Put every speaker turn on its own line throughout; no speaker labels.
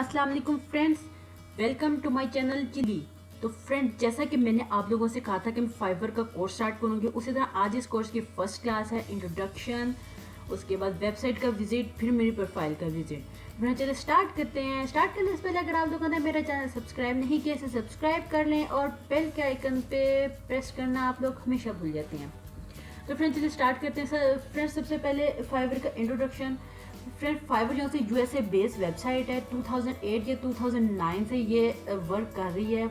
अस्सलाम वालेकुम friends, welcome to my channel Chilli. तो फ्रेंड्स, जैसा कि मैंने आप लोगों से कहा था कि मैं फाइवर का कोर्स स्टार्ट करूंगी, उसी तरह आज इस कोर्स की फर्स्ट क्लास है, इंट्रोडक्शन, उसके बाद वेबसाइट का विजिट, फिर मेरी प्रोफाइल का विजिट। फ्रेंड्स चलिए स्टार्ट करते हैं। स्टार्ट करने से पहले अगर आप लोगों ने मेरा चैनल सब्सक्राइब नहीं किया इसे सब्सक्राइब कर लें और बेल के आइकन पे प्रेस करना आप लोग हमेशा भूल जाते हैं। तो फ्रेंड्स चलिए स्टार्ट करते हैं। फ्रेंड्स सबसे पहले फाइवर का इंट्रोडक्शन। फ्रेंड फाइवर जो से यूएसए बेस्ड वेबसाइट है, 2008 या 2009 से ये वर्क कर रही है।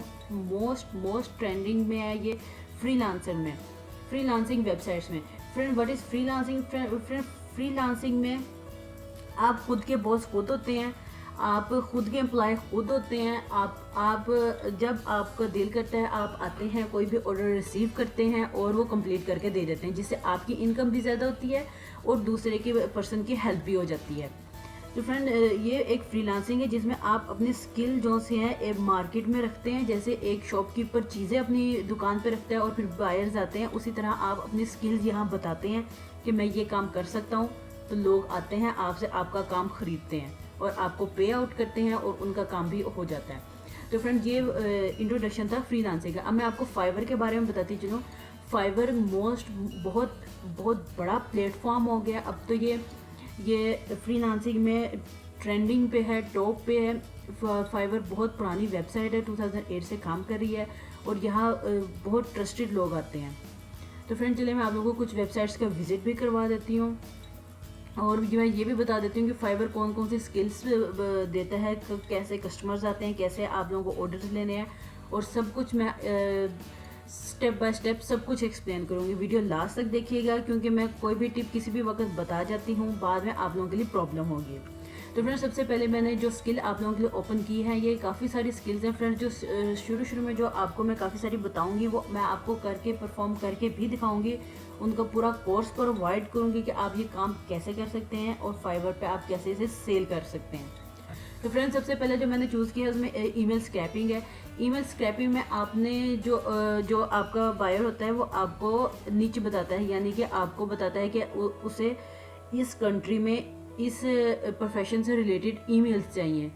मोस्ट ट्रेंडिंग में है ये फ्रीलांसिंग वेबसाइट्स में। Friend what is freelancing? Friend freelancing में आप खुद के बॉस खुद होते हैं, आप खुद के एम्प्लॉय खुद होते हैं। आप जब आपका दिल करता है आप आते हैं, कोई भी ऑर्डर रिसीव करते हैं और वो कंप्लीट करके दे देते हैं, जिससे आपकी इनकम भी ज़्यादा होती है और दूसरे के पर्सन की हेल्प भी हो जाती है। तो फ्रेंड ये एक फ्रीलांसिंग है जिसमें आप अपनी स्किल जो से हैं मार्केट में रखते हैं। जैसे एक शॉपकीपर चीज़ें अपनी दुकान पे रखता है और फिर बायर्स आते हैं, उसी तरह आप अपनी स्किल्स यहाँ बताते हैं कि मैं ये काम कर सकता हूँ, तो लोग आते हैं आपसे, आपका काम खरीदते हैं और आपको पे आउट करते हैं और उनका काम भी हो जाता है। तो फ्रेंड ये इंट्रोडक्शन था फ्रीलांसिंग का। अब मैं आपको फाइवर के बारे में बताती चलूँ। फाइवर बहुत बड़ा प्लेटफॉर्म हो गया। अब तो ये फ्रीलांसिंग में ट्रेंडिंग पे है, टॉप पे है। फाइवर बहुत पुरानी वेबसाइट है, 2008 से काम कर रही है और यहाँ बहुत ट्रस्टेड लोग आते हैं। तो फ्रेंड चलिए मैं आप लोगों को कुछ वेबसाइट्स का विजिट भी करवा देती हूँ और मैं ये भी बता देती हूँ कि फाइवर कौन कौन सी स्किल्स देता है, कैसे कस्टमर्स आते हैं, कैसे आप लोगों को ऑर्डर्स लेने हैं, और सब कुछ मैं स्टेप बाय स्टेप सब कुछ एक्सप्लेन करूँगी। वीडियो लास्ट तक देखिएगा क्योंकि मैं कोई भी टिप किसी भी वक्त बता जाती हूँ, बाद में आप लोगों के लिए प्रॉब्लम होगी। तो फ्रेंड्स सबसे पहले मैंने जो स्किल आप लोगों के लिए ओपन की है, ये काफ़ी सारी स्किल्स हैं फ्रेंड्स, जो शुरू में जो आपको मैं काफ़ी सारी बताऊंगी वो मैं आपको करके परफॉर्म करके भी दिखाऊंगी। उनका पूरा कोर्स प्रोवाइड करूंगी कि आप ये काम कैसे कर सकते हैं और फाइवर पे आप कैसे इसे सेल कर सकते हैं। तो फ्रेंड्स सबसे पहले जो मैंने चूज़ किया है उसमें ईमेल स्क्रैपिंग है। ईमेल स्क्रैपिंग में आपने जो आपका बायर होता है वो आपको नीचे बताता है, यानी कि आपको बताता है कि उसे इस कंट्री में इस प्रोफेशन से रिलेटेड ईमेल्स चाहिए,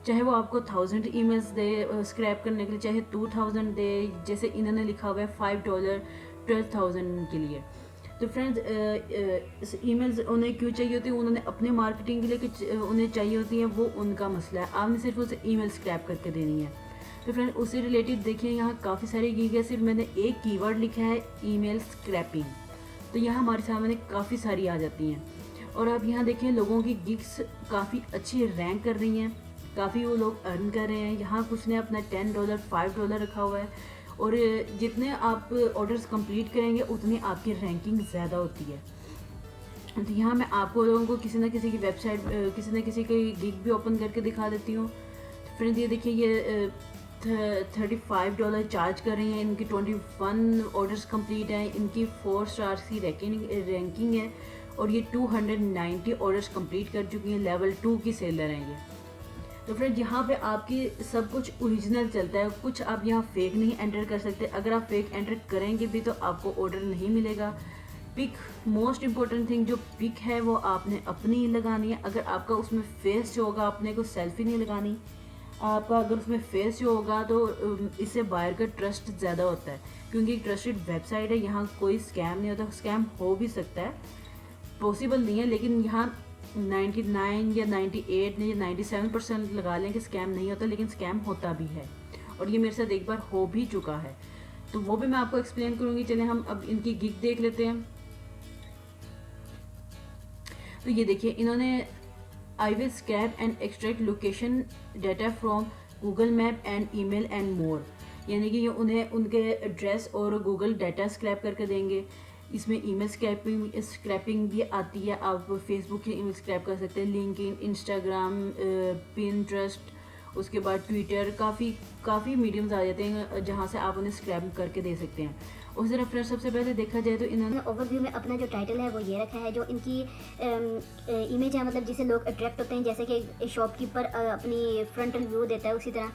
चाहे वो आपको 1000 ईमेल्स दे स्क्रैप करने के लिए, चाहे 2000 दे, जैसे इन्होंने लिखा हुआ है $5 12,000 के लिए। तो फ्रेंड्स ईमेल्स उन्हें क्यों चाहिए होती है? उन्होंने अपने मार्केटिंग के लिए उन्हें चाहिए होती है, वो उनका मसला है। आपने सिर्फ उसे ईमेल स्क्रैप करके देनी है। तो फ्रेंड उससे रिलेटेड देखिए यहाँ काफ़ी सारी गीग है, सिर्फ मैंने एक कीवर्ड लिखा है ईमेल स्क्रैपिंग, तो यहाँ हमारे सामने काफ़ी सारी आ जाती हैं। और अब यहाँ देखिए लोगों की गिग्स काफ़ी अच्छी रैंक कर रही हैं, काफ़ी वो लोग अर्न कर रहे हैं। यहाँ कुछ ने अपना $10 $5 रखा हुआ है और जितने आप ऑर्डर्स कंप्लीट करेंगे उतनी आपकी रैंकिंग ज़्यादा होती है। तो यहाँ मैं आपको लोगों को किसी न किसी की वेबसाइट, किसी न किसी की गिग भी ओपन करके दिखा देती हूँ। फ्रेंड्स ये देखिए ये $35 चार्ज कर रही हैं, इनकी 21 ऑर्डर्स कंप्लीट हैं, इनकी 4 स्टार्स की रैंकिंग है और ये 290 ऑर्डर्स कंप्लीट कर चुकी हैं। लेवल 2 की सेलर हैं ये। तो फ्रेंड यहाँ पे आपकी सब कुछ ओरिजिनल चलता है, कुछ आप यहाँ फेक नहीं एंटर कर सकते। अगर आप फेक एंटर करेंगे भी तो आपको ऑर्डर नहीं मिलेगा। पिक मोस्ट इम्पोर्टेंट थिंग, जो पिक है वो आपने अपनी ही लगानी है। अगर आपका उसमें फेस जो होगा, आपने को सेल्फी नहीं लगानी, आपका अगर उसमें फेस जो होगा तो इससे बायर का ट्रस्ट ज़्यादा होता है, क्योंकि एक ट्रस्टेड वेबसाइट है, यहाँ कोई स्कैम नहीं होता। स्कैम हो भी सकता है, पॉसिबल नहीं है, लेकिन यहाँ 99 या 98 या 97% लगा लें कि स्कैम नहीं होता, लेकिन स्कैम होता भी है और ये मेरे साथ एक बार हो भी चुका है, तो वो भी मैं आपको एक्सप्लेन करूँगी। चलिए हम अब इनकी गिग देख लेते हैं। तो ये देखिए इन्होंने I will scrap and extract location data from Google map and email and more, यानी कि ये उन्हें उनके एड्रेस और गूगल डाटा स्क्रैप करके देंगे। इसमें ईमेल स्क्रैपिंग भी आती है, आप फेसबुक के ईमेल स्क्रैप कर सकते हैं, लिंक्डइन, इंस्टाग्राम, पिंटरेस्ट, उसके बाद ट्विटर, काफ़ी मीडियम्स आ जाते हैं जहाँ से आप उन्हें स्क्रैप करके दे सकते हैं। उस तरह फ्रेंड्स सबसे पहले देखा जाए तो इन्होंने
ओवरव्यू में अपना जो टाइटल है वो ये रखा है, जो इनकी इमेज है, मतलब जिसे लोग अट्रैक्ट होते हैं, जैसे कि शॉपकीपर अपनी फ्रंटल व्यू देता है, उसी तरह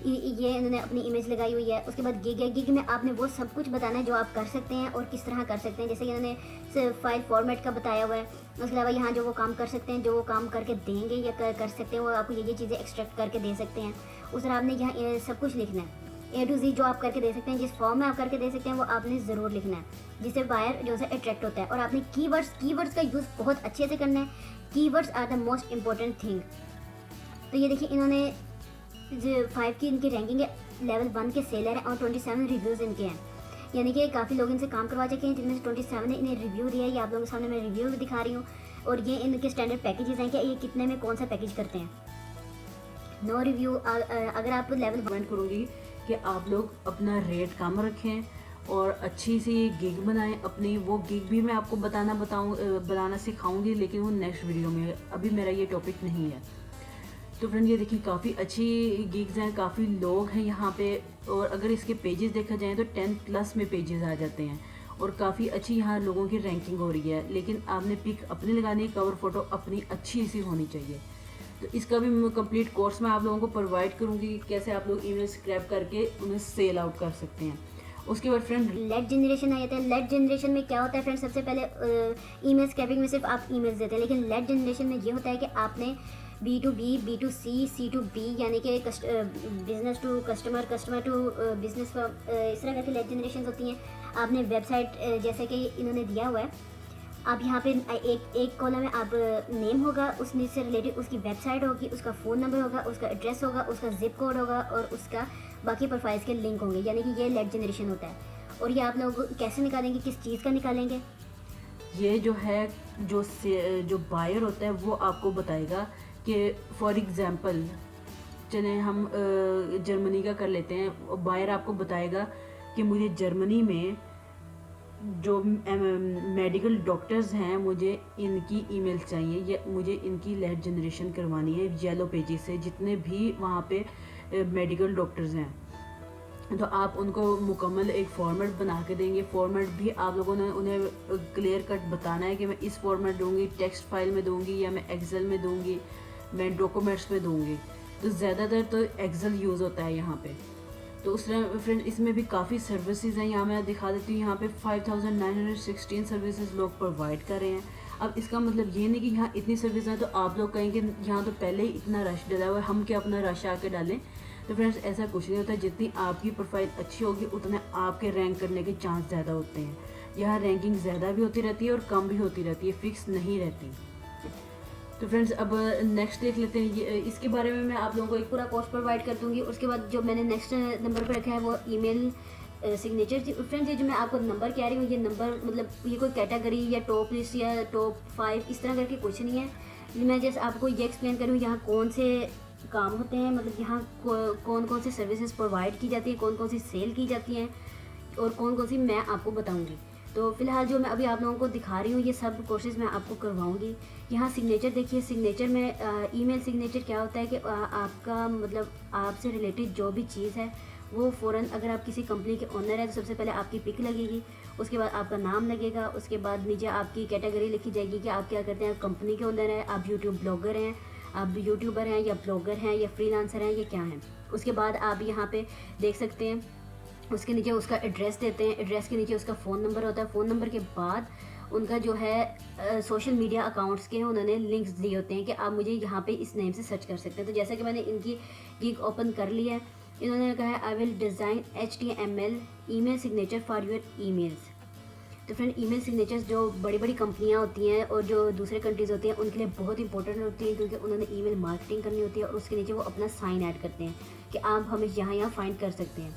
ये इन्होंने अपनी इमेज लगाई हुई है। उसके बाद गिग है, गिग में आपने वो सब कुछ बताना है जो आप कर सकते हैं और किस तरह कर सकते हैं। जैसे कि इन्होंने फाइल फॉर्मेट का बताया हुआ है। उसके अलावा यहाँ जो वो काम कर सकते हैं, जो वो काम करके देंगे या कर सकते हैं, वो आपको ये चीज़ें एक्सट्रैक्ट करके दे सकते हैं। उस तरह आपने यहाँ सब कुछ लिखना है, A to Z जो आप करके दे सकते हैं, जिस फॉर्म में आप करके दे सकते हैं वो आपने ज़रूर लिखना है, जिससे बायर जो है अट्रैक्ट होता है। और आपने कीवर्ड्स का यूज़ बहुत अच्छे से करना है। Keywords are the most important thing. तो ये देखिए, इन्होंने जो 5 की इनकी रैंकिंग है, लेवल 1 के सेलर हैं और 27 रिव्यूज़ इनके हैं। यानी कि काफ़ी लोग इनसे काम करवा चुके हैं, जिनमें से 27 ने इन्हें रिव्यू दिया है। ये आप लोगों के सामने मैं रिव्यू भी दिखा रही हूँ। और ये इनके स्टैंडर्ड पैकेजेस हैं कि ये कितने में कौन सा पैकेज करते हैं। नो रिव्यू, अगर आप लेवल
कमेंट करूँगी कि आप लोग अपना रेट कम रखें और अच्छी सी गिग बनाएं अपनी। वो गिग भी मैं आपको बनाना सिखाऊंगी, लेकिन वो नेक्स्ट वीडियो में, अभी मेरा ये टॉपिक नहीं है। तो फ्रेंड ये देखिए, काफ़ी अच्छी गिग्स हैं, काफ़ी लोग हैं यहाँ पे। और अगर इसके पेजेस देखा जाए तो 10+ में पेजेस आ जाते हैं और काफ़ी अच्छी यहाँ लोगों की रैंकिंग हो रही है। लेकिन आपने पिक अपनी लगानी, कवर फोटो अपनी अच्छी सी होनी चाहिए। तो इसका भी कंप्लीट कोर्स मैं आप लोगों को प्रोवाइड करूँगी कि कैसे आप लोग ईमेल स्क्रैप करके उन्हें सेल आउट कर सकते हैं। उसके बाद फ्रेंड
लेड जनरेशन आ जाता है। लेड जनरेशन में क्या होता है फ्रेंड, सबसे पहले ईमेल स्क्रैपिंग में सिर्फ आप ईमेल्स देते हैं, लेकिन लेड जनरेशन में ये होता है कि आपने B2B, B2C, C2B यानी कि business to customer, customer to business, इस तरह करके लेड जनरेशन होती हैं। आपने वेबसाइट जैसे कि इन्होंने दिया हुआ है, आप यहाँ पे एक कॉलम में आप नेम होगा, उस नीड से रिलेटेड उसकी वेबसाइट होगी, उसका फ़ोन नंबर होगा, उसका एड्रेस होगा, उसका जिप कोड होगा और उसका बाकी प्रोफाइल्स के लिंक होंगे। यानी कि ये लेड जनरेशन होता है। और ये आप लोग कैसे निकालेंगे, किस चीज़ का निकालेंगे?
ये जो है जो बायर होता है वो आपको बताएगा कि फॉर एग्ज़ाम्पल चले हम जर्मनी का कर लेते हैं। बायर आपको बताएगा कि मुझे जर्मनी में जो मेडिकल डॉक्टर्स हैं, मुझे इनकी ईमेल चाहिए या मुझे इनकी लेड जनरेशन करवानी है येलो पेजेस से, जितने भी वहाँ पे मेडिकल डॉक्टर्स हैं। तो आप उनको मुकम्मल एक फॉर्मेट बना के देंगे। फॉर्मेट भी आप लोगों ने उन्हें क्लियर कट बताना है कि मैं इस फॉर्मेट दूंगी, टेक्स्ट फाइल में दूंगी या मैं एक्सेल में दूंगी, मैं डॉक्यूमेंट्स में दूंगी। तो ज़्यादातर तो एक्सेल यूज़ होता है यहाँ पे। तो उस तरह फ्रेंड इसमें भी काफ़ी सर्विसेज हैं। यहाँ मैं दिखा देती हूँ, यहाँ पे 5916 सर्विसेज लोग प्रोवाइड कर रहे हैं। अब इसका मतलब ये नहीं कि यहाँ इतनी सर्विस हैं तो आप लोग कहेंगे यहाँ तो पहले ही इतना रश डला हुआ है, हम क्या अपना रश आके डालें। तो फ्रेंड्स ऐसा कुछ नहीं होता। जितनी आपकी प्रोफाइल अच्छी होगी उतने आपके रैंक करने के चांस ज़्यादा होते हैं। यहाँ रैंकिंग ज़्यादा भी होती रहती है और कम भी होती रहती है, फिक्स नहीं रहती। तो फ्रेंड्स अब नेक्स्ट देख लेते हैं। ये इसके बारे में मैं आप लोगों को एक पूरा कोर्स प्रोवाइड कर दूँगी। उसके बाद जो मैंने नेक्स्ट नंबर पर रखा है वो ईमेल सिग्नेचर। फ्रेंड्स ये जो मैं आपको नंबर कह रही हूँ, ये नंबर मतलब ये कोई कैटेगरी या टॉप लिस्ट या टॉप 5 इस तरह करके कुछ नहीं है। मैं जैसे आपको ये एक्सप्लेन करूँ यहाँ कौन से काम होते हैं, मतलब यहाँ कौन कौन सी सर्विसेज प्रोवाइड की जाती है, कौन कौन सी सेल की जाती हैं और कौन कौन सी मैं आपको बताऊँगी। तो फिलहाल जो मैं अभी आप लोगों को दिखा रही हूँ ये सब कोर्सेज मैं आपको करवाऊँगी। यहाँ सिग्नेचर देखिए, सिग्नेचर में ईमेल सिग्नेचर क्या होता है कि आपका मतलब आपसे रिलेटेड जो भी चीज़ है वो फ़ौरन, अगर आप किसी कंपनी के ओनर है तो सबसे पहले आपकी पिक लगेगी, उसके बाद आपका नाम लगेगा, उसके बाद नीचे आपकी कैटेगरी लिखी जाएगी कि आप क्या करते हैं, कंपनी के ओनर हैं, आप यूट्यूब ब्लॉगर हैं, आप यूट्यूबर हैं या ब्लॉगर हैं या फ्रीलांसर हैं, ये क्या हैं। उसके बाद आप यहाँ पे देख सकते हैं उसके नीचे उसका एड्रेस देते हैं, एड्रेस के नीचे उसका फ़ोन नंबर होता है, फ़ोन नंबर के बाद उनका जो है सोशल मीडिया अकाउंट्स के उन्होंने लिंक्स दिए होते हैं कि आप मुझे यहाँ पे इस नेम से सर्च कर सकते हैं। तो जैसा कि मैंने इनकी गिग ओपन कर ली है, इन्होंने कहा है I will design HTML email signature for your emails. तो फ्रेंड ईमेल सिग्नेचर्स जो बड़ी बड़ी कंपनियाँ होती हैं और जो दूसरे कंट्रीज़ होती हैं उनके लिए बहुत इंपॉर्टेंट होती है, क्योंकि उन्होंने ईमेल मार्केटिंग करनी होती है और उसके नीचे वो अपना साइन ऐड करते हैं कि आप हमें यहाँ फाइंड कर सकते हैं।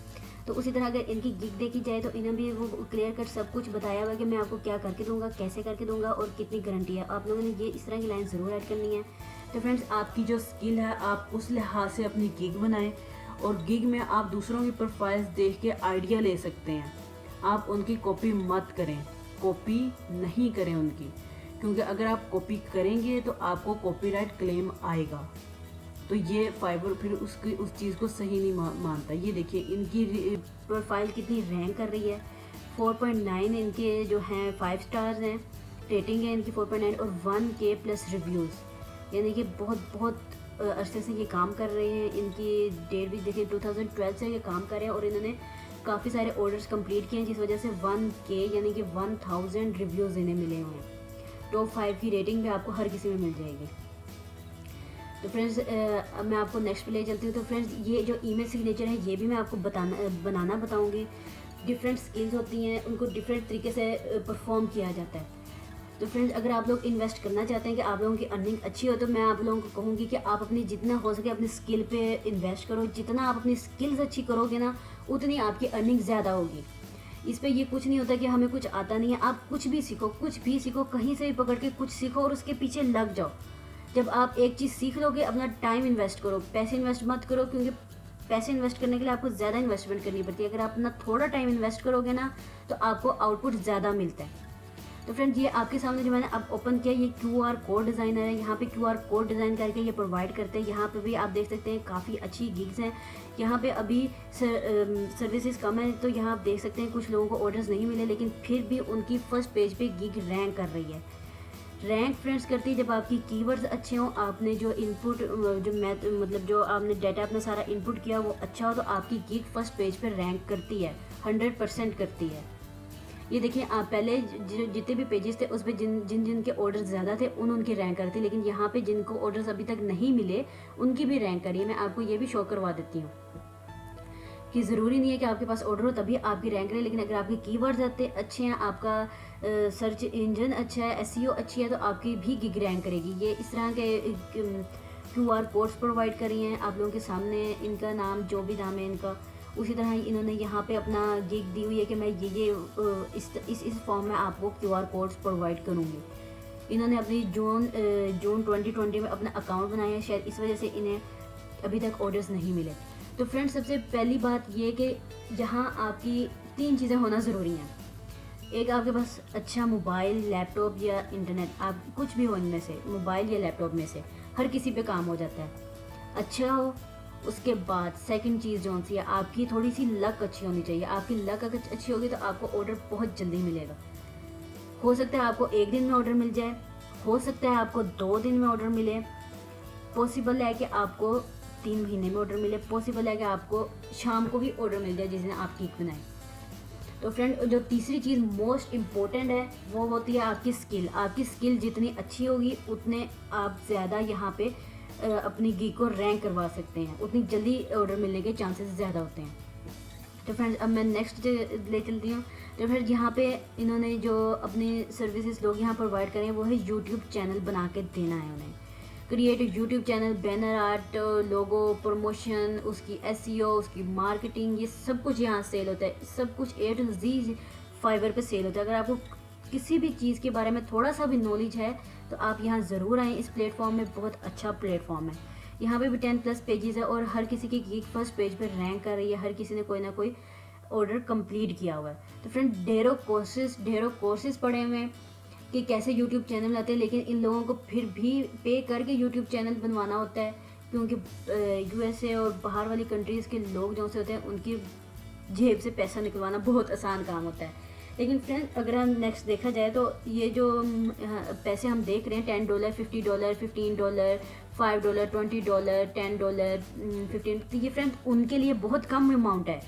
तो उसी तरह अगर इनकी गिग देखी जाए तो इन्हें भी वो क्लियर कट सब कुछ बताया हुआ है कि मैं आपको क्या करके दूंगा, कैसे करके दूंगा और कितनी गारंटी है। आप लोगों ने ये इस तरह की लाइन ज़रूर ऐड करनी है। तो फ्रेंड्स आपकी जो स्किल है आप उस लिहाज से अपनी गिग बनाएं और गिग में आप दूसरों की प्रोफाइल्स देख के आइडिया ले सकते हैं। आप उनकी कॉपी मत करें, कॉपी नहीं करें उनकी, क्योंकि अगर आप कॉपी करेंगे तो आपको कॉपीराइट क्लेम आएगा। तो ये फाइबर फिर उस चीज़ को सही नहीं मानता। ये देखिए इनकी प्रोफाइल कितनी रैंक कर रही है, 4.9 इनके जो हैं 5 स्टार्स हैं, रेटिंग है इनकी 4.9 और 1K+ रिव्यूज़, यानी कि बहुत बहुत अरसे से ये काम कर रहे हैं। इनकी डेट भी देखिए 2012 से ये काम कर रहे हैं और इन्होंने काफ़ी सारे ऑर्डर्स कंप्लीट किए हैं, जिस वजह से 1K यानी कि 1000 रिव्यूज़ इन्हें मिले हुए हैं। टॉप 5 की रेटिंग भी आपको हर किसी में मिल जाएगी। तो फ्रेंड्स अब मैं आपको नेक्स्ट पे ले चलती हूँ। तो फ्रेंड्स ये जो ईमेल सिग्नेचर है ये भी मैं आपको बनाना बताऊँगी। डिफरेंट स्किल्स होती हैं, उनको डिफरेंट तरीके से परफॉर्म किया जाता है। तो फ्रेंड्स अगर आप लोग इन्वेस्ट करना चाहते हैं कि आप लोगों की अर्निंग अच्छी हो, तो मैं आप लोगों को कहूँगी कि आप अपनी जितना हो सके अपनी स्किल पे इन्वेस्ट करो। जितना आप अपनी स्किल्स अच्छी करोगे ना, उतनी आपकी अर्निंग ज़्यादा होगी। इस पे ये कुछ नहीं होता कि हमें कुछ आता नहीं है। आप कुछ भी सीखो, कहीं से भी पकड़ के कुछ सीखो और उसके पीछे लग जाओ। जब आप एक चीज़ सीख लोगे, अपना टाइम इन्वेस्ट करो, पैसे इन्वेस्ट मत करो, क्योंकि पैसे इन्वेस्ट करने के लिए आपको ज़्यादा इन्वेस्टमेंट करनी पड़ती है। अगर आप अपना थोड़ा टाइम इन्वेस्ट करोगे ना, तो आपको आउटपुट ज़्यादा मिलता है। तो फ्रेंड्स ये आपके सामने जो मैंने अब ओपन किया, ये QR कोड डिज़ाइनर है। यहाँ पे QR कोड डिज़ाइन करके ये प्रोवाइड करते हैं। यहाँ पे भी आप देख सकते हैं काफ़ी अच्छी गिग्स हैं। यहाँ पे अभी सर्विसेज कम है, तो यहाँ आप देख सकते हैं कुछ लोगों को ऑर्डर्स नहीं मिले, लेकिन फिर भी उनकी फर्स्ट पेज पे गिग रैंक कर रही है। रैंक फ्रेंड्स करती है जब आपकी कीवर्ड्स अच्छे हों, आपने जो इनपुट जो आपने डाटा अपना सारा इनपुट किया वो अच्छा हो, तो आपकी गिग फर्स्ट पेज पे रैंक करती है, 100% करती है। ये देखिए आप पहले जितने भी पेजेस थे उस पर जिनके ऑर्डर ज़्यादा थे उनकी रैंक करती, लेकिन यहाँ पे जिनको ऑर्डर्स अभी तक नहीं मिले उनकी भी रैंक करी है। मैं आपको ये भी शो करवा देती हूँ कि ज़रूरी नहीं है कि आपके पास ऑर्डर हो तभी आपकी रैंक रहे, लेकिन अगर आपके कीवर्ड्स अच्छे हैं, आपका सर्च इंजन अच्छा है, SEO अच्छी है, तो आपकी भी गिग रैंक करेगी। ये इस तरह के QR कोड्स प्रोवाइड करी हैं आप लोगों के सामने। इनका नाम जो भी नाम है इनका, उसी तरह इन्होंने यहाँ पे अपना गिग दी हुई है कि मैं ये इस फॉर्म में आपको QR कोड्स प्रोवाइड करूँगी। इन्होंने अपनी जून 2020 में अपना अकाउंट बनाया है, शायद इस वजह से इन्हें अभी तक ऑर्डर्स नहीं मिले। तो फ्रेंड्स सबसे पहली बात ये कि जहाँ आपकी 3 चीज़ें होना ज़रूरी हैं। एक आपके पास अच्छा मोबाइल, लैपटॉप या इंटरनेट, आप कुछ भी हो इनमें से, मोबाइल या लैपटॉप में से हर किसी पे काम हो जाता है, अच्छा हो। उसके बाद सेकंड चीज़ जो सी है, आपकी थोड़ी सी लक अच्छी होनी चाहिए। आपकी लक अगर अच्छी होगी तो आपको ऑर्डर बहुत जल्दी मिलेगा। हो सकता है आपको 1 दिन में ऑर्डर मिल जाए, हो सकता है आपको 2 दिन में ऑर्डर मिले, पॉसिबल है कि आपको 3 महीने में ऑर्डर मिले, पॉसिबल है कि आपको शाम को भी ऑर्डर मिल जाए जिस दिन आप केक बनाएं। तो फ्रेंड जो तीसरी चीज़ मोस्ट इम्पोर्टेंट है वो होती है आपकी स्किल। आपकी स्किल जितनी अच्छी होगी उतने आप ज़्यादा यहाँ पे अपनी गिग को रैंक करवा सकते हैं, उतनी जल्दी ऑर्डर मिलने के चांसेस ज़्यादा होते हैं। तो फ्रेंड्स अब मैं नेक्स्ट ले चलती हूँ। तो फ्रेंड्स यहाँ पे इन्होंने जो अपनी सर्विसेज लोग यहाँ प्रोवाइड करें वो है यूट्यूब चैनल बना के देना है उन्हें। Create YouTube channel, banner art, logo, promotion, उसकी SEO, उसकी मार्केटिंग, ये सब कुछ यहाँ सेल होता है। सब कुछ A to Z फाइवर पे सेल होता है। अगर आपको किसी भी चीज़ के बारे में थोड़ा सा भी नॉलेज है तो आप यहाँ ज़रूर आएँ। इस प्लेटफॉर्म में बहुत अच्छा प्लेटफॉर्म है। यहाँ पे भी 10+ पेजेस है और हर किसी की गिग फर्स्ट पेज पर रैंक कर रही है। हर किसी ने कोई ना कोई ऑर्डर कंप्लीट किया हुआ है। तो फ्रेंड ढेरों कोर्सेज पढ़े हुए हैं कि कैसे यूट्यूब चैनल आते हैं, लेकिन इन लोगों को फिर भी पे करके यूट्यूब चैनल बनवाना होता है, क्योंकि USA और बाहर वाली कंट्रीज़ के लोग जो से होते हैं उनकी जेब से पैसा निकलवाना बहुत आसान काम होता है। लेकिन फ्रेंड अगर हम नेक्स्ट देखा जाए तो ये जो पैसे हम देख रहे हैं $10, $50, $15, $5, $20, $10, $15, तो ये फ्रेंड उनके लिए बहुत कम अमाउंट है।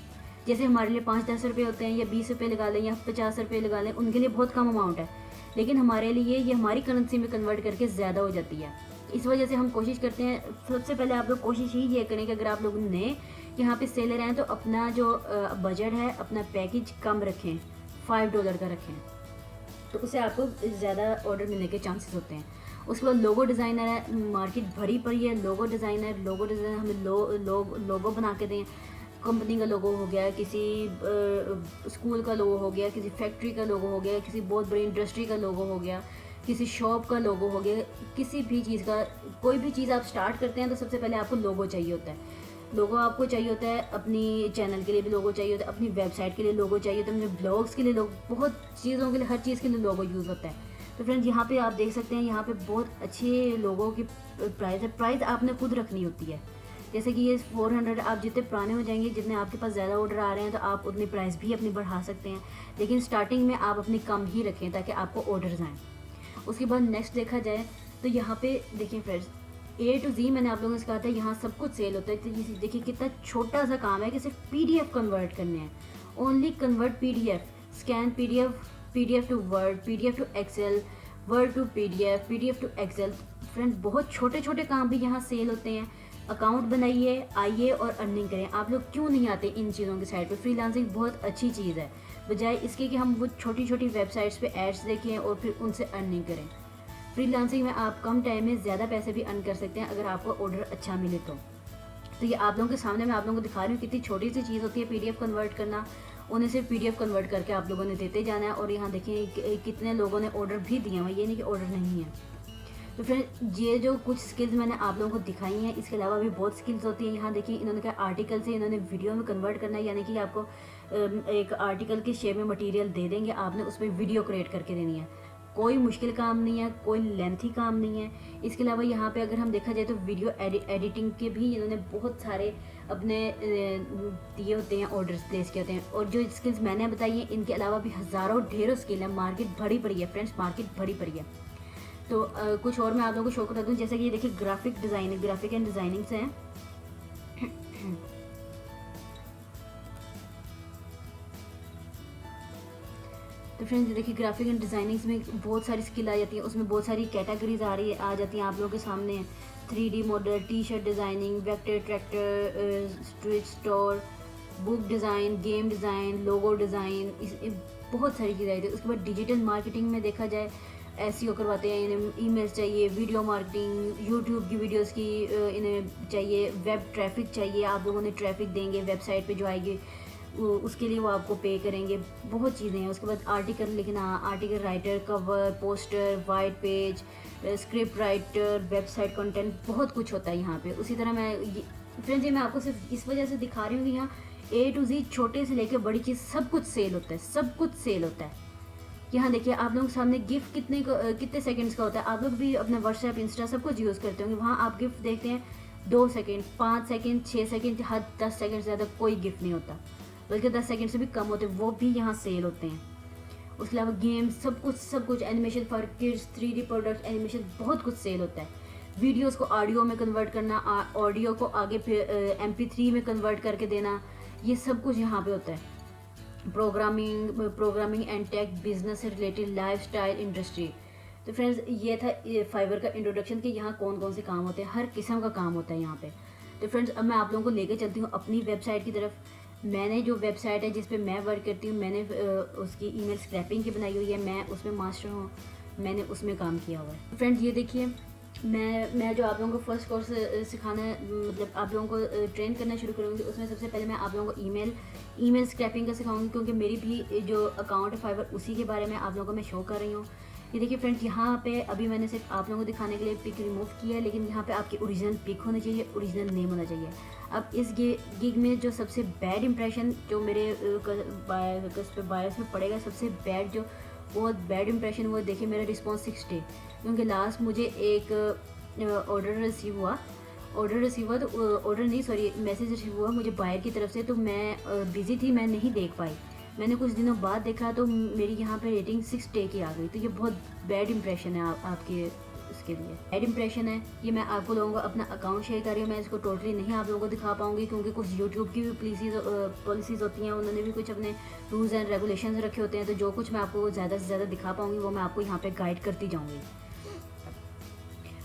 जैसे हमारे लिए 5-10 रुपये होते हैं या 20 रुपये लगा लें या 50 रुपये लगा लें, उनके लिए बहुत कम अमाउंट है, लेकिन हमारे लिए ये हमारी करेंसी में कन्वर्ट करके ज़्यादा हो जाती है। इस वजह से हम कोशिश करते हैं, सबसे पहले आप लोग कोशिश ही ये करें कि अगर आप लोग नए यहाँ पे सेलर हैं तो अपना जो बजट है, अपना पैकेज कम रखें, $5 का रखें, तो उससे आपको ज़्यादा ऑर्डर मिलने के चांसेस होते हैं। उसके बाद लोगो डिज़ाइनर है, मार्केट भरी पड़ी है लोगो डिज़ाइनर हमें लोगो बना के दें। कंपनी का लोगो हो गया, किसी स्कूल का लोगो हो गया, किसी फैक्ट्री का लोगो हो गया, किसी बहुत बड़ी इंडस्ट्री का लोगो हो गया, किसी शॉप का लोगो हो गया, किसी भी चीज़ का, कोई भी चीज़ आप स्टार्ट करते हैं तो सबसे पहले आपको लोगो चाहिए होता है। लोगो आपको चाहिए होता है, अपनी चैनल के लिए भी लोगो चाहिए होता है, अपनी वेबसाइट के लिए लोगो चाहिए होता है, अपने ब्लॉग्स के लिए बहुत चीज़ों के लिए, हर चीज़ के लिए लोगो यूज़ होता है। तो फ्रेंड्स यहाँ पे आप देख सकते हैं, यहाँ पे बहुत अच्छे लोगों की प्राइस है। प्राइस आपने खुद रखनी होती है। जैसे कि ये 400, आप जितने पुराने हो जाएंगे, जितने आपके पास ज़्यादा ऑर्डर आ रहे हैं तो आप उतनी प्राइस भी अपनी बढ़ा सकते हैं, लेकिन स्टार्टिंग में आप अपनी कम ही रखें ताकि आपको ऑर्डर्स आएँ। उसके बाद नेक्स्ट देखा जाए तो यहाँ पे देखिए फ्रेंड्स, A to Z मैंने आप लोगों से कहा था यहाँ सब कुछ सेल होता है। तो ये देखिए कितना छोटा सा काम है कि सिर्फ PDF कन्वर्ट करने हैं, only convert PDF, scan PDF to Word, PDF to Excel, Word to PDF to Excel. Friend बहुत छोटे छोटे काम भी यहाँ सेल होते हैं। अकाउंट बनाइए, आइए और अर्निंग करें। आप लोग क्यों नहीं आते इन चीज़ों की साइड पे? फ्रीलांसिंग बहुत अच्छी चीज़ है, बजाय इसके कि हम वो छोटी छोटी वेबसाइट्स पे एड्स देखें और फिर उनसे अर्निंग करें। फ्रीलांसिंग में आप कम टाइम में ज़्यादा पैसे भी अर्न कर सकते हैं अगर आपको ऑर्डर अच्छा मिले तो ये आप लोगों के सामने मैं आप लोगों को दिखा रही हूँ कितनी छोटी सी चीज़ होती है PDF कन्वर्ट करना। उन्हें सिर्फ PDF कन्वर्ट करके आप लोगों ने देते जाना है। और यहाँ देखिए कितने लोगों ने ऑर्डर भी दिए हैं, ये नहीं कि ऑर्डर नहीं है। तो फिर ये जो कुछ स्किल्स मैंने आप लोगों को दिखाई हैं, इसके अलावा भी बहुत स्किल्स होती हैं। यहाँ देखिए इन्होंने कहा आर्टिकल से इन्होंने वीडियो में कन्वर्ट करना है, यानी कि आपको एक आर्टिकल के शेप में मटेरियल दे देंगे, आपने उस पर वीडियो क्रिएट करके देनी है। कोई मुश्किल काम नहीं है, कोई लेंथी काम नहीं है। इसके अलावा यहाँ पे अगर हम देखा जाए तो वीडियो एडिटिंग के भी इन्होंने बहुत सारे अपने दिए होते हैं, ऑर्डर्स प्लेस किए होते हैं। और जो स्किल्स मैंने बताई हैं इनके अलावा भी हज़ारों ढेरों स्किल है। मार्केट भरी पड़ी है फ्रेंड्स, मार्केट भरी पड़ी है। तो कुछ और मैं आप लोगों को शो कर दूँ, जैसे कि ये देखिए ग्राफिक एंड डिज़ाइनिंग से हैं। तो फ्रेंड्स देखिए ग्राफिक एंड डिज़ाइनिंग्स में बहुत सारी स्किल आ जाती है, उसमें बहुत सारी कैटेगरीज आ जाती हैं आप लोगों के सामने। 3D model, T-shirt designing, vector tractor, street store, book design, game design, logo design, बहुत सारी चीज़ें आई थी। उसके बाद डिजिटल मार्केटिंग में देखा जाए SEO करवाते हैं, इन्हें ईमेल्स चाहिए, वीडियो मार्केटिंग, यूट्यूब की वीडियोस की इन्हें चाहिए, वेब ट्रैफिक चाहिए, आप लोगों ने ट्रैफिक देंगे वेबसाइट पे जो आएगी उसके लिए वो आपको पे करेंगे। बहुत चीज़ें हैं। उसके बाद आर्टिकल लिखना, article writer, cover, poster, white page, script writer, website content, बहुत कुछ होता है यहाँ पे। उसी तरह फ्रेंड्स ये मैं आपको सिर्फ इस वजह से दिखा रही हूँ कि यहाँ A to Z छोटे से लेकर बड़ी चीज़ सब कुछ सेल होता है, सब कुछ सेल होता है। यहाँ देखिए आप लोगों के सामने गिफ्ट कितने सेकंड्स का होता है। आप लोग भी अपने व्हाट्सएप, इंस्टा सब कुछ यूज़ करते होंगे, वहाँ आप गिफ्ट देखते हैं 2 सेकंड, 5 सेकंड, 6 सेकंड, हद 10 सेकंड से ज़्यादा कोई गिफ्ट नहीं होता, बल्कि 10 सेकंड से भी कम होते हैं, वो भी यहाँ सेल होते हैं। उसके अलावा गेम, सब कुछ, animation for kids, 3D product, animation, बहुत कुछ सेल होता है। वीडियोस को ऑडियो में कन्वर्ट करना, ऑडियो को आगे फिर MP3 में कन्वर्ट करके देना, ये सब कुछ यहाँ पे होता है। प्रोग्रामिंग एंड टेक, बिजनेस से रिलेटेड, लाइफस्टाइल, इंडस्ट्री। तो फ्रेंड्स ये था फाइवर का इंट्रोडक्शन कि यहाँ कौन कौन से काम होते हैं, हर किस्म का काम होता है यहाँ पे। तो फ्रेंड्स अब मैं आप लोगों को लेके चलती हूँ अपनी वेबसाइट की तरफ। मैंने जो वेबसाइट है जिस पे मैं वर्क करती हूँ, मैंने उसकी ईमेल स्क्रैपिंग की बनाई हुई है, मैं उसमें मास्टर हूँ, मैंने उसमें काम किया हुआ है। फ्रेंड्स ये देखिए मैं जो आप लोगों को फर्स्ट कोर्स सिखाना है, मतलब आप लोगों को ट्रेन करना शुरू करूँगी, उसमें सबसे पहले मैं आप लोगों को ईमेल स्क्रैपिंग का सिखाऊंगी, क्योंकि मेरी भी जो अकाउंट है फाइवर उसी के बारे में आप लोगों को मैं शो कर रही हूँ। ये देखिए फ्रेंड्स यहाँ पे अभी मैंने सिर्फ आप लोगों को दिखाने के लिए पिक रिमूव किया है, लेकिन यहाँ पे आपकी ओरिजिनल पिक होनी चाहिए, ओरिजिनल नेम होना चाहिए। अब इस गिग में जो सबसे बैड इंप्रेशन जो मेरे बायस में पड़ेगा, सबसे बैड जो बहुत बैड इंप्रेशन, वो देखिए मेरा रिस्पॉन्स 6 डे, क्योंकि लास्ट मुझे एक ऑर्डर रिसीव हुआ तो मैसेज रिसीव हुआ मुझे बायर की तरफ से, तो मैं बिज़ी थी, मैं नहीं देख पाई। मैंने कुछ दिनों बाद देखा तो मेरी यहाँ पे रेटिंग 6 डे की आ गई। तो ये बहुत बैड इंप्रेशन है आपके इसके लिए, बैड इंप्रेशन है ये। मैं आपको लोगों को अपना अकाउंट शेयर कर रही हूँ, मैं इसको टोटली नहीं आप लोगों को दिखा पाऊँगी, क्योंकि कुछ यूट्यूब की भी पॉलिसीज़ होती हैं, उन्होंने भी कुछ अपने रूल्स एंड रेगुलेशंस रखे होते हैं। तो जो कुछ मैं आपको ज़्यादा से ज़्यादा दिखा पाऊँगी वो मैं आपको यहाँ पर गाइड करती जाऊँगी।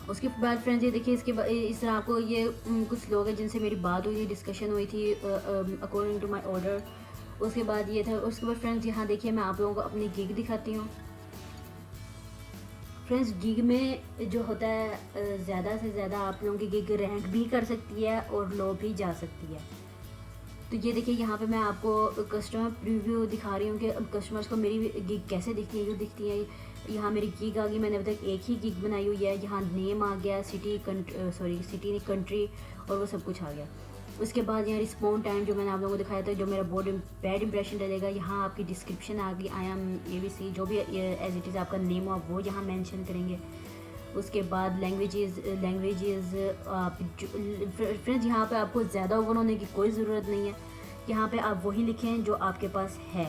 उसके बाद फ्रेंड्स ये देखिए इस तरह आपको ये कुछ लोग हैं जिनसे मेरी बात हुई थी, डिस्कशन हुई थी अकॉर्डिंग टू माय ऑर्डर। उसके बाद ये था। उसके बाद फ्रेंड्स यहाँ देखिए मैं आप लोगों को अपनी गिग दिखाती हूँ। फ्रेंड्स गिग में जो होता है ज़्यादा से ज़्यादा आप लोगों की गिग रैंक भी कर सकती है और लो भी जा सकती है। तो ये देखिए यहाँ पे मैं आपको कस्टमर प्रीव्यू दिखा रही हूँ कि कस्टमर्स को मेरी गिग कैसे दिखती है, जो दिखती है। यहाँ मेरी गिग आ गई, मैंने अभी तक एक ही गिग बनाई हुई है। यहाँ नेम आ गया, सिटी नहीं कंट्री, और वो सब कुछ आ गया। उसके बाद यहाँ रिस्पॉन्ड टाइम जो मैंने आप लोगों को दिखाया था, जो मेरा बहुत बैड इंप्रेशन रहेगा। यहाँ आपकी डिस्क्रिप्शन आ गई, आई एम ABC, जो भी एज इट इज़ आपका नेम हो आप वो यहाँ मेंशन करेंगे। उसके बाद लैंग्वेजेस फ्रेंड्स यहाँ पे आपको ज़्यादा ओवर होने की कोई ज़रूरत नहीं है। यहाँ पे आप वही लिखें जो आपके पास है।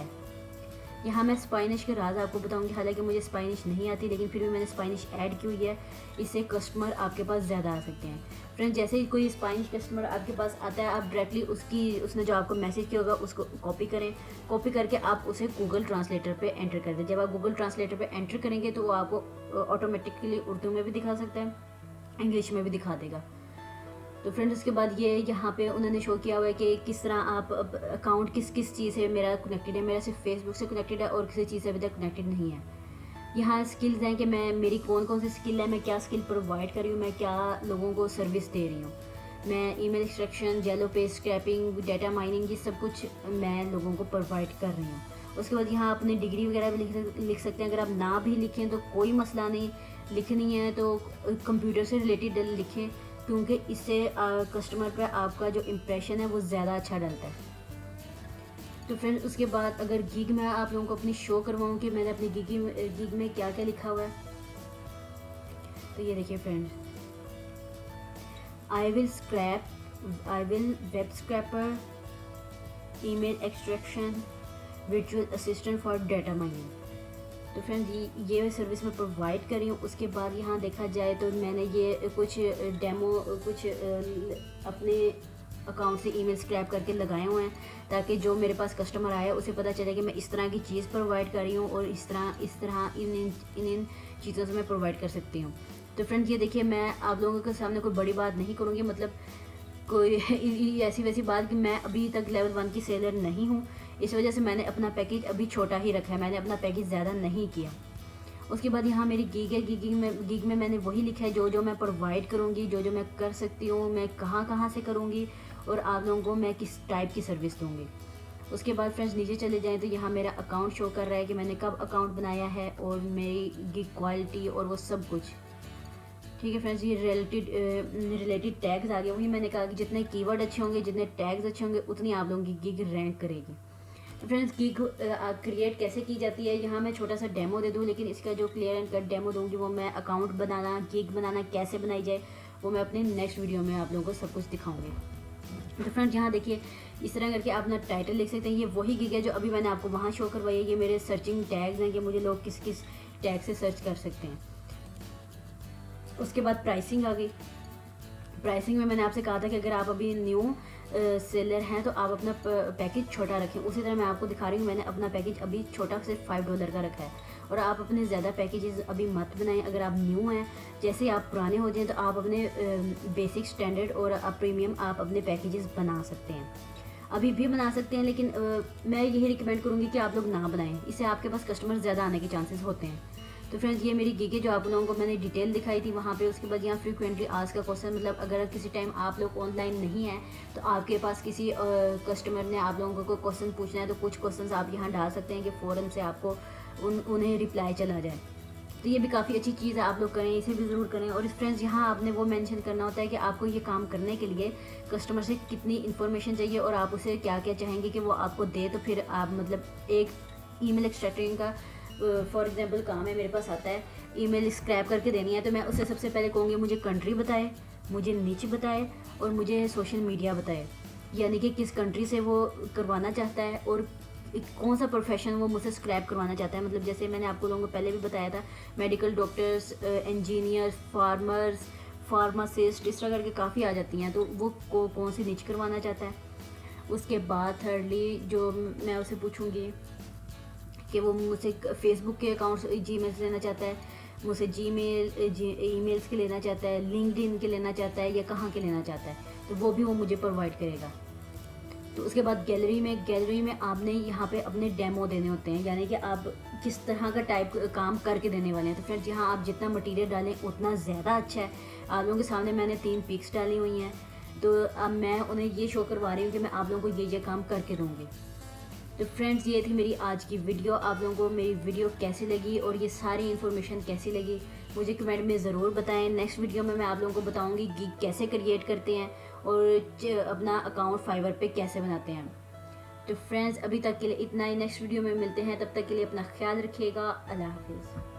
यहाँ मैं स्पाइनिश के राज आपको बताऊंगी, हालांकि मुझे स्पाइनिश नहीं आती, लेकिन फिर भी मैंने स्पाइनिश ऐड की हुई है, इससे कस्टमर आपके पास ज़्यादा आ सकते हैं। फ्रेंड्स, जैसे ही कोई स्पाइनिश कस्टमर आपके पास आता है, आप डायरेक्टली उसने जो आपको मैसेज किया होगा उसको कॉपी करें। कॉपी करके आप उसे गूगल ट्रांसलेटर पे एंटर कर दें। जब आप गूगल ट्रांसलेटर पे एंटर करेंगे तो वो आपको ऑटोमेटिकली उर्दू में भी दिखा सकता है, इंग्लिश में भी दिखा देगा। तो फ्रेंड्स, उसके बाद ये यहाँ पे उन्होंने शो किया हुआ है कि किस तरह आप अकाउंट किस किस चीज़ से मेरा कनेक्टेड है। मेरा सिर्फ फेसबुक से कनेक्टेड है और किसी चीज़ से अभी तक कनेक्टेड नहीं है। यहाँ स्किल्स हैं कि मेरी कौन कौन सी स्किल है, मैं क्या स्किल प्रोवाइड कर रही हूँ, मैं क्या लोगों को सर्विस दे रही हूँ। मैं email extraction, yellow page scraping, data mining, ये सब कुछ मैं लोगों को प्रोवाइड कर रही हूँ। उसके बाद यहाँ अपनी डिग्री वगैरह भी लिख सकते हैं। अगर आप ना भी लिखें तो कोई मसला नहीं, लिखनी है तो कंप्यूटर से रिलेटेड लिखें, क्योंकि इससे कस्टमर पर आपका जो इम्प्रेशन है वो ज़्यादा अच्छा डलता है। तो फ्रेंड्स, उसके बाद अगर गिग मैं आप लोगों को अपनी शो करवाऊँ कि मैंने अपनी गिग में क्या क्या लिखा हुआ है, तो ये देखिए friends, I will web scraper, email extraction, virtual assistant for data mining. तो फ्रेंड्स, ये सर्विस मैं प्रोवाइड कर रही हूँ। उसके बाद यहाँ देखा जाए तो मैंने ये कुछ डेमो अपने अकाउंट से ईमेल स्क्रैप करके लगाए हुए हैं, ताकि जो मेरे पास कस्टमर आए उसे पता चले कि मैं इस तरह की चीज़ प्रोवाइड कर रही हूँ और इस तरह इन चीज़ों से मैं प्रोवाइड कर सकती हूँ। तो फ्रेंड्स, ये देखिए, मैं आप लोगों के सामने कोई बड़ी बात नहीं करूँगी, मतलब कोई ऐसी वैसी बात कि मैं अभी तक लेवल 1 की सेलर नहीं हूँ। इस वजह से मैंने अपना पैकेज अभी छोटा ही रखा है, मैंने अपना पैकेज ज़्यादा नहीं किया। उसके बाद यहाँ मेरी गिग है। गिग में मैंने वही लिखा है जो मैं प्रोवाइड करूँगी, जो मैं कर सकती हूँ, मैं कहाँ से करूँगी और आप लोगों को मैं किस टाइप की सर्विस दूँगी। उसके बाद फ्रेंड्स, नीचे चले जाएँ तो यहाँ मेरा अकाउंट शो कर रहा है कि मैंने कब अकाउंट बनाया है और मेरी गिग क्वालिटी और वो सब कुछ। ठीक है फ्रेंड्स, ये रिलेटेड टैग्स आ गए। वही मैंने कहा कि जितने कीवर्ड अच्छे होंगे, जितने टैग्स अच्छे होंगे, उतनी आप लोगों की गिग रैंक करेगी। तो फ्रेंड्स, गिग क्रिएट कैसे की जाती है, यहाँ मैं छोटा सा डेमो दे दूँ, लेकिन इसका जो क्लियर एंड कट डेमो दूँगी वो मैं अकाउंट बनाना, गिग बनाना कैसे बनाई जाए, वो मैं अपने नेक्स्ट वीडियो में आप लोगों को सब कुछ दिखाऊँगी। तो फ्रेंड्स, यहाँ देखिए, इस तरह करके आप अपना टाइटल लिख सकते हैं। ये वही गिग है जो अभी मैंने आपको वहाँ शो करवाई है। ये मेरे सर्चिंग टैग्स हैं कि मुझे लोग किस किस टैग से सर्च कर सकते हैं। उसके बाद प्राइसिंग आ गई। प्राइसिंग में मैंने आपसे कहा था कि अगर आप अभी न्यू सेलर हैं तो आप अपना पैकेज छोटा रखें। उसी तरह मैं आपको दिखा रही हूँ, मैंने अपना पैकेज अभी छोटा सिर्फ $5 का रखा है। और आप अपने ज़्यादा पैकेजेस अभी मत बनाएं। अगर आप न्यू हैं, जैसे ही आप पुराने हो जाएं तो आप अपने बेसिक, स्टैंडर्ड और प्रीमियम आप अपने पैकेजेस बना सकते हैं, अभी भी बना सकते हैं। लेकिन मैं यही रिकमेंड करूँगी कि आप लोग ना बनाएं, इससे आपके पास कस्टमर ज़्यादा आने के चांसेस होते हैं। तो फ्रेंड्स, ये मेरी गिग है जो आप लोगों को मैंने डिटेल दिखाई थी वहाँ पे। उसके बाद यहाँ फ्रीक्वेंटली आज का क्वेश्चन, मतलब अगर किसी टाइम आप लोग ऑनलाइन नहीं हैं तो आपके पास किसी कस्टमर ने आप लोगों को क्वेश्चन पूछना है, तो कुछ क्वेश्चंस आप यहाँ डाल सकते हैं कि फ़ौरन से आपको उन्हें रिप्लाई चला जाए। तो ये भी काफ़ी अच्छी चीज़ है, आप लोग करें, इसे भी ज़रूर करें। और फ्रेंड्स, यहाँ आपने वो मेंशन करना होता है कि आपको ये काम करने के लिए कस्टमर से कितनी इन्फॉर्मेशन चाहिए और आप उसे क्या क्या चाहेंगे कि वो आपको दे। तो फिर आप मतलब एक ईमेल एक्सट्रैक्टिंग का फॉर एग्जांपल काम है, मेरे पास आता है, ईमेल स्क्रैप करके देनी है, तो मैं उससे सबसे पहले कहूँगी मुझे कंट्री बताए, मुझे नीच बताए और मुझे सोशल मीडिया बताए, यानी कि किस कंट्री से वो करवाना चाहता है और कौन सा प्रोफेशन वो मुझसे स्क्रैप करवाना चाहता है। मतलब जैसे मैंने आपको लोगों को पहले भी बताया था, medical, doctors, engineers, farmers, pharmacist, इस तरह करके काफ़ी आ जाती हैं, तो वो कौन सी नीच करवाना चाहता है। उसके बाद थर्डली जो मैं उसे पूछूँगी कि वो मुझसे फेसबुक के अकाउंट्स जीमेल से लेना चाहता है, मुझसे ईमेल्स के लेना चाहता है, लिंक्डइन के लेना चाहता है या कहाँ के लेना चाहता है, तो वो भी वो मुझे प्रोवाइड करेगा। तो उसके बाद गैलरी में आपने यहाँ पे अपने डेमो देने होते हैं, यानी कि आप किस तरह का टाइप काम करके देने वाले हैं। तो फ्रेंड्स, यहाँ आप जितना मटेरियल डालें उतना ज़्यादा अच्छा है। आप लोगों के सामने मैंने 3 पिक्स डाली हुई हैं, तो अब मैं उन्हें ये शो करवा रही हूँ कि मैं आप लोगों को ये काम करके दूँगी। तो फ्रेंड्स, ये थी मेरी आज की वीडियो। आप लोगों को मेरी वीडियो कैसी लगी और ये सारी इन्फॉर्मेशन कैसी लगी मुझे कमेंट में ज़रूर बताएं। नेक्स्ट वीडियो में मैं आप लोगों को बताऊंगी गिग कैसे क्रिएट करते हैं और अपना अकाउंट फाइवर पे कैसे बनाते हैं। तो फ्रेंड्स, अभी तक के लिए इतना ही। नेक्स्ट वीडियो में मिलते हैं, तब तक के लिए अपना ख्याल रखिएगा। अल्लाह हाफिज़।